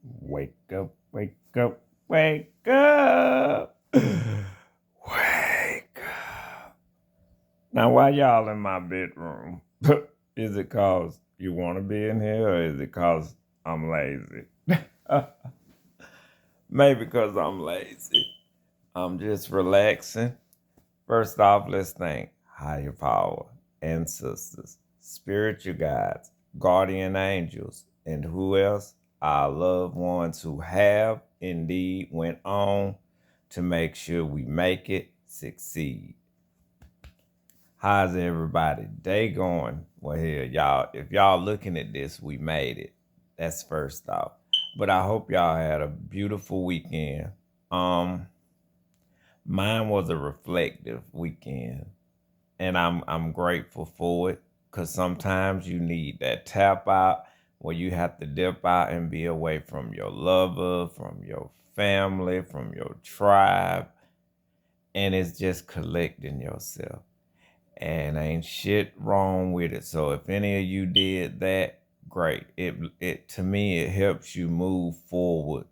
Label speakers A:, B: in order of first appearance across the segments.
A: Wake up, wake up, wake up. Wake up. Now, why y'all in my bedroom? Is it cause you want to be in here or is it cause I'm lazy? Maybe because I'm lazy. I'm just relaxing. First off, let's thank higher power, ancestors, spiritual guides, guardian angels, and who else? Our loved ones who have indeed went on to make sure we make it succeed. How's everybody day going? Well, here, y'all, if y'all looking at this, we made it. That's first off. But I hope y'all had a beautiful weekend. Um, Mine was a reflective weekend, and I'm grateful for it because sometimes you need that tap out where you have to dip out and be away from your lover, from your family, from your tribe, and it's just collecting yourself. And ain't shit wrong with it. So if any of you did that, great. It to me it helps you move forward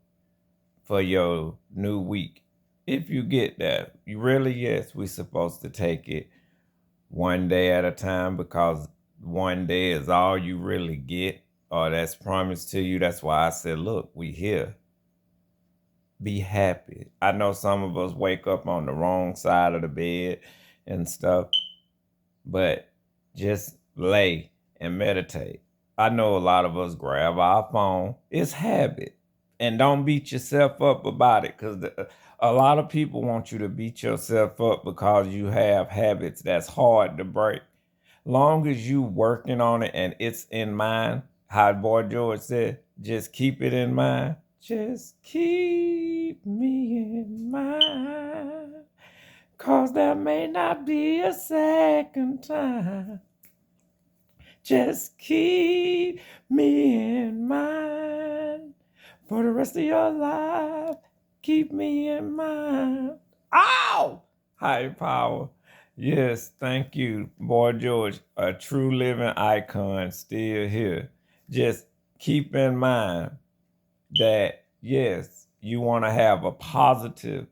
A: for your new week. If you get that, you really, yes, we supposed to take it one day at a time because one day is all you really get or that's promised to you. That's why I said, look, we here. Be happy. I know some of us wake up on the wrong side of the bed and stuff, but just lay and meditate. I know a lot of us grab our phone. It's habit. And don't beat yourself up about it because a lot of people want you to beat yourself up because you have habits that's hard to break. Long as you working on it and it's in mind, how Boy George said, just keep it in mind. Just keep me in mind. Cause there may not be a second time. Just keep me in mind. For the rest of your life, keep me in mind. Ow! High power. Yes, thank you, Boy George. A true living icon still here. Just keep in mind that, yes, you want to have a positive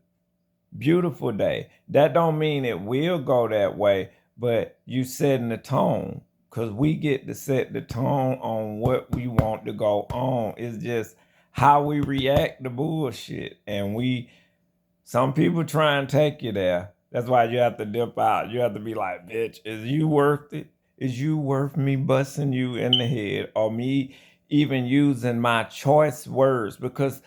A: beautiful day. That don't mean it will go that way, but you setting the tone because we get to set the tone on what we want to go on. It's just how we react to bullshit. And some people try and take you there. That's why you have to dip out. You have to be like, bitch, is you worth it? Is you worth me busting you in the head or me even using my choice words? Because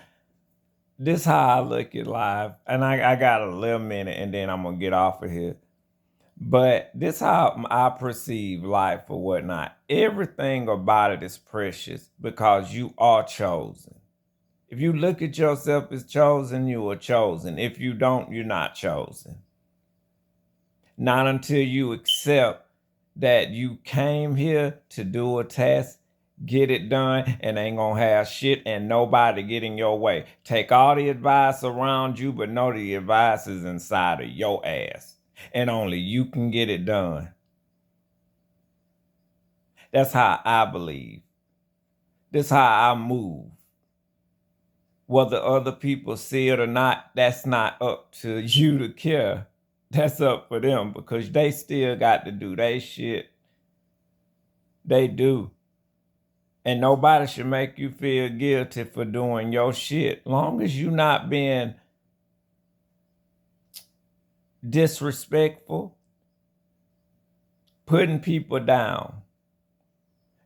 A: this how I look at life, and I got a little minute, and then I'm gonna get off of here. But this how I perceive life or whatnot. Everything about it is precious because you are chosen. If you look at yourself as chosen, you are chosen. If you don't, you're not chosen. Not until you accept that you came here to do a task, get it done, and ain't gonna have shit and nobody get in your way. Take all the advice around you, but know the advice is inside of your ass. And only you can get it done. That's how I believe. This how I move. Whether other people see it or not, that's not up to you to care. That's up for them because they still got to do their shit. They do. And nobody should make you feel guilty for doing your shit. Long as you not being disrespectful, putting people down.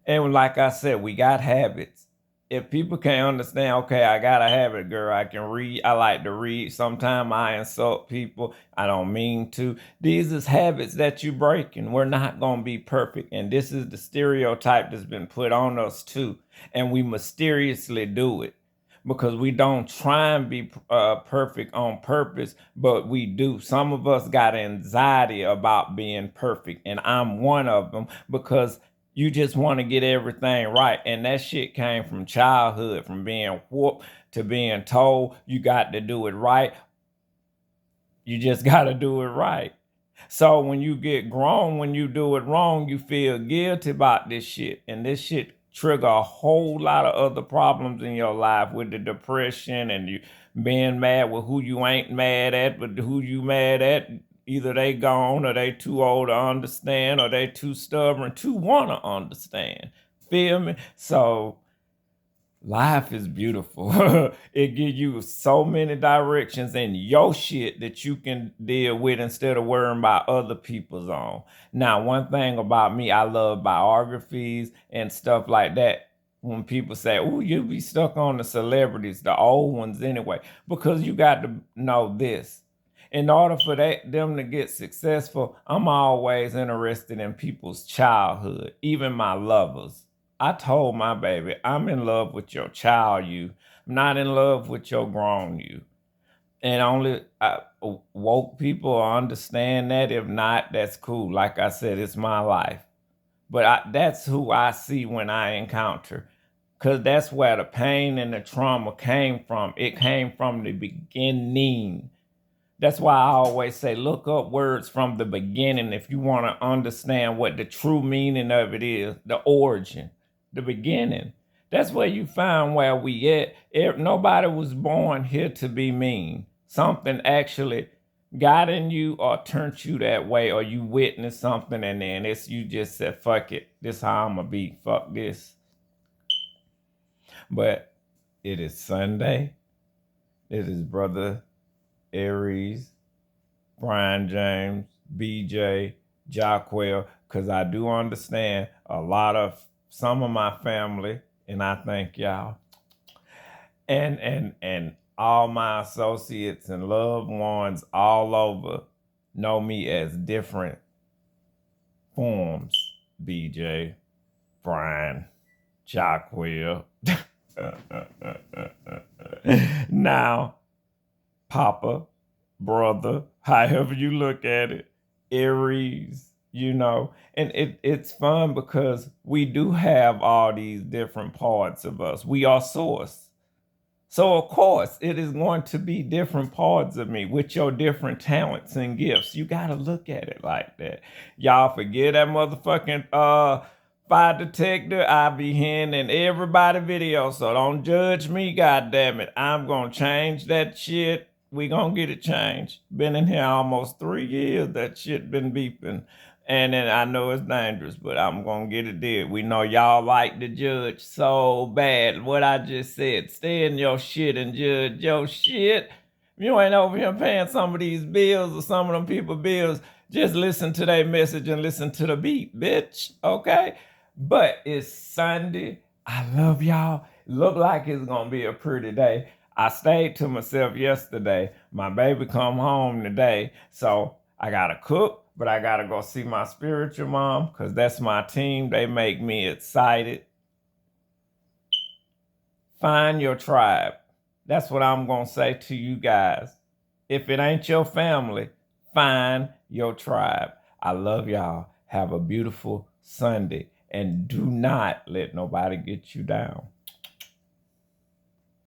A: And like I said, we got habits. If people can't understand, okay, I got a habit, girl. I can read. I like to read. Sometimes I insult people. I don't mean to. These is habits that you breaking. We're not going to be perfect. And this is the stereotype that's been put on us too. And we mysteriously do it because we don't try and be perfect on purpose, but we do. Some of us got anxiety about being perfect. And I'm one of them because you just want to get everything right. And that shit came from childhood, from being whooped to being told you got to do it right. You just got to do it right. So when you get grown, when you do it wrong, you feel guilty about this shit. And this shit trigger a whole lot of other problems in your life with the depression and you being mad with who you ain't mad at, but who you mad at, either they gone or they too old to understand or they too stubborn to want to understand. Feel me? So life is beautiful. It gives you so many directions in your shit that you can deal with instead of worrying about other people's on. Now, one thing about me, I love biographies and stuff like that. When people say, oh, you be stuck on the celebrities, the old ones anyway, because you got to know this. In order for them to get successful, I'm always interested in people's childhood, even my lovers. I told my baby, I'm in love with your child you. I'm not in love with your grown you. And only woke people understand that. If not, that's cool. Like I said, it's my life. But that's who I see when I encounter. Because that's where the pain and the trauma came from. It came from the beginning. That's why I always say, look up words from the beginning if you want to understand what the true meaning of it is, the origin, the beginning. That's where you find where we at. Nobody was born here to be mean. Something actually got in you or turned you that way, or you witnessed something and then you just said, fuck it, this how I'm going to be, fuck this. But it is Sunday. It is Brother Arries, Brian James, BJ, Jacquel, because I do understand some of my family, and I thank y'all, and all my associates and loved ones all over know me as different forms. BJ, Brian, Jacquel. Now, Papa, brother, however you look at it, Arries, and it's fun because we do have all these different parts of us. We are source. So of course it is going to be different parts of me with your different talents and gifts. You got to look at it like that. Y'all forget that motherfucking fire detector. I be in everybody video, so don't judge me, goddamn it. I'm gonna change that shit. We gonna get it changed. Been in here almost 3 years. That shit been beeping. And then I know it's dangerous, but I'm gonna get it did. We know y'all like to judge so bad. What I just said, stay in your shit and judge your shit. If you ain't over here paying some of these bills or some of them people bills, just listen to their message and listen to the beat, bitch, okay? But it's Sunday. I love y'all. Look like it's gonna be a pretty day. I stayed to myself yesterday. My baby come home today, so I gotta cook, but I gotta go see my spiritual mom because that's my team. They make me excited. Find your tribe. That's what I'm gonna say to you guys. If it ain't your family, find your tribe. I love y'all. Have a beautiful Sunday. And do not let nobody get you down.